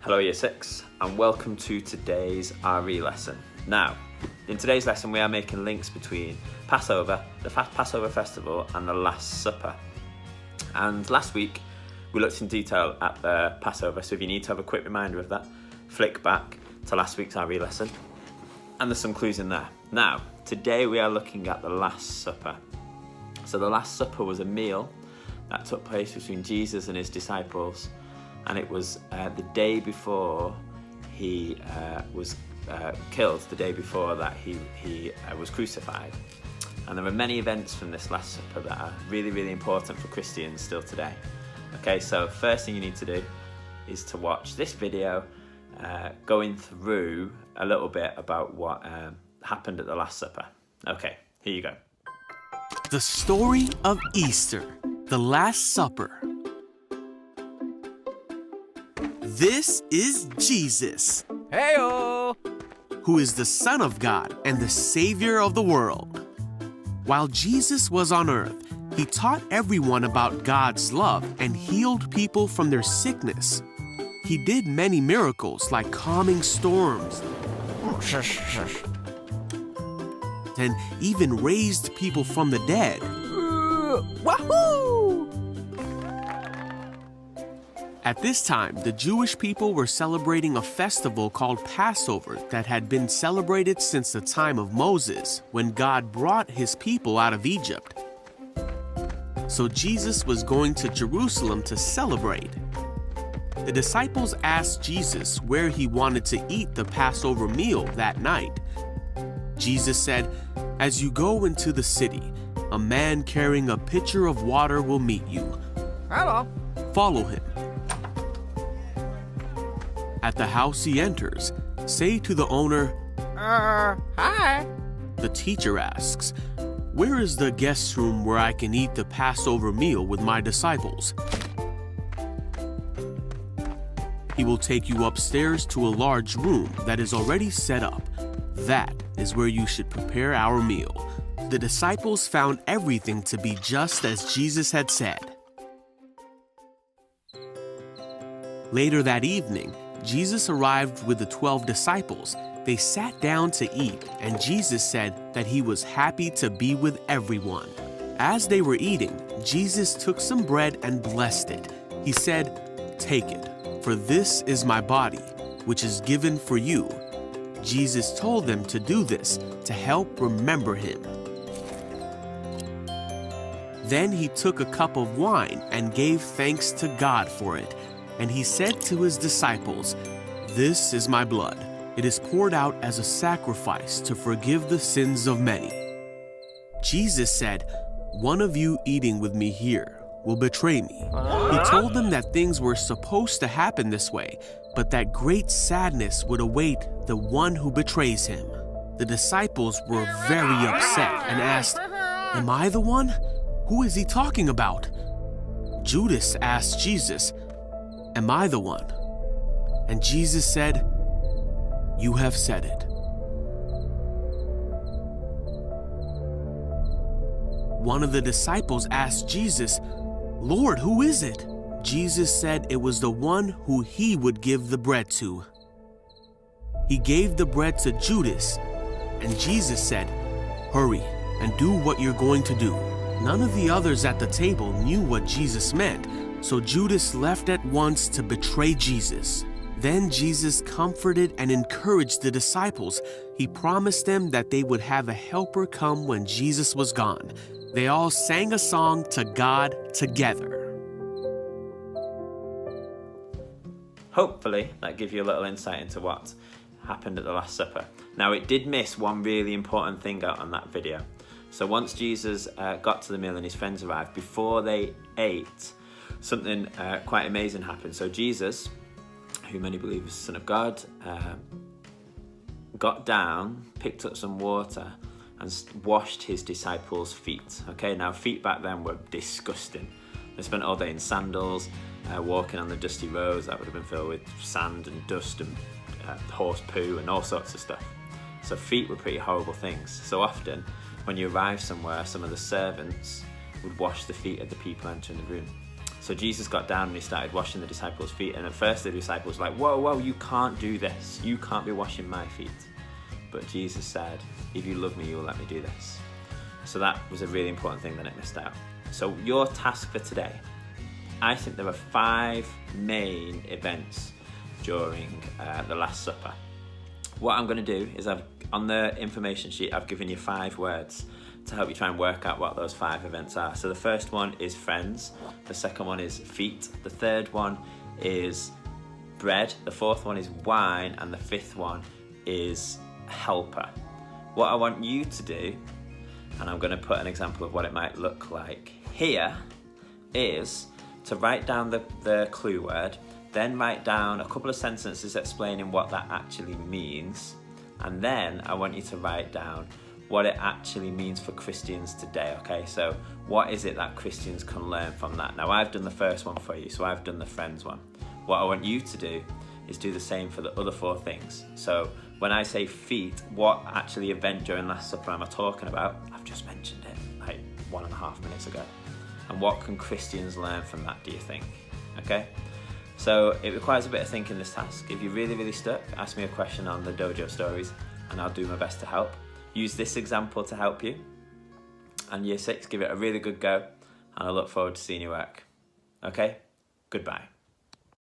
Hello Year 6 and welcome to today's RE lesson. Now, in today's lesson we are making links between Passover, the Passover festival and the Last Supper. And last week we looked in detail at the Passover, so if you need to have a quick reminder of that, flick back to last week's RE lesson and there's some clues in there. Now, today we are looking at the Last Supper. So the Last Supper was a meal that took place between Jesus and his disciples, and it was the day before he was killed, the day before that he was crucified. And there are many events from this Last Supper that are really, really important for Christians still today. Okay, so first thing you need to do is to watch this video going through a little bit about what happened at the Last Supper. Okay, here you go. The story of Easter, the Last Supper. This is Jesus, Heyo! who is the Son of God and the Savior of the world. While Jesus was on earth, he taught everyone about God's love and healed people from their sickness. He did many miracles like calming storms and even raised people from the dead. Wahoo! At this time, the Jewish people were celebrating a festival called Passover that had been celebrated since the time of Moses, when God brought his people out of Egypt. So Jesus was going to Jerusalem to celebrate. The disciples asked Jesus where he wanted to eat the Passover meal that night. Jesus said, "As you go into the city, a man carrying a pitcher of water will meet you. Hello. Follow him. At the house he enters, say to the owner, Hi. The teacher asks, where is the guest room where I can eat the Passover meal with my disciples? He will take you upstairs to a large room that is already set up. That is where you should prepare our meal. The disciples found everything to be just as Jesus had said. Later that evening, Jesus arrived with the 12 disciples. They sat down to eat, and Jesus said that he was happy to be with everyone. As they were eating, Jesus took some bread and blessed it. He said, "Take it, for this is my body, which is given for you." Jesus told them to do this to help remember him. Then he took a cup of wine and gave thanks to God for it. And he said to his disciples, "This is my blood. It is poured out as a sacrifice to forgive the sins of many." Jesus said, "One of you eating with me here will betray me." He told them that things were supposed to happen this way, but that great sadness would await the one who betrays him. The disciples were very upset and asked, "Am I the one? Who is he talking about?" Judas asked Jesus, "Am I the one?" And Jesus said, "You have said it." One of the disciples asked Jesus, "Lord, who is it?" Jesus said it was the one who he would give the bread to. He gave the bread to Judas, and Jesus said, "Hurry and do what you're going to do." None of the others at the table knew what Jesus meant, so Judas left at once to betray Jesus. Then Jesus comforted and encouraged the disciples. He promised them that they would have a helper come when Jesus was gone. They all sang a song to God together. Hopefully that gives you a little insight into what happened at the Last Supper. Now, it did miss one really important thing out on that video. So once Jesus got to the meal and his friends arrived, before they ate, something quite amazing happened. So Jesus, who many believe is the Son of God, got down, picked up some water and washed his disciples' feet. Okay, now feet back then were disgusting. They spent all day in sandals, walking on the dusty roads that would have been filled with sand and dust and horse poo and all sorts of stuff. So feet were pretty horrible things. So often when you arrive somewhere, some of the servants would wash the feet of the people entering the room. So Jesus got down and he started washing the disciples' feet. And at first the disciples were like, whoa, you can't do this. You can't be washing my feet. But Jesus said, if you love me, you will let me do this. So that was a really important thing that it missed out. So your task for today, I think there are 5 main events during the Last Supper. What I'm going to do is on the information sheet, I've given you 5 words to help you try and work out what those 5 events are. So the first one is friends, the second one is feet, the third one is bread, the fourth one is wine, and the 5th one is helper. What I want you to do, and I'm going to put an example of what it might look like here, is to write down the clue word, then write down a couple of sentences explaining what that actually means, and then I want you to write down what it actually means for Christians today, okay? So what is it that Christians can learn from that? Now I've done the first one for you, so I've done the friends one. What I want you to do is do the same for the other 4 things. So when I say feet, what actually event during Last Supper am I talking about? I've just mentioned it like 1.5 minutes ago. And what can Christians learn from that, do you think? Okay? So it requires a bit of thinking, this task. If you're really stuck, ask me a question on the Dojo Stories and I'll do my best to help. Use this example to help you. And Year 6, give it a really good go and I look forward to seeing your work. Okay? Goodbye.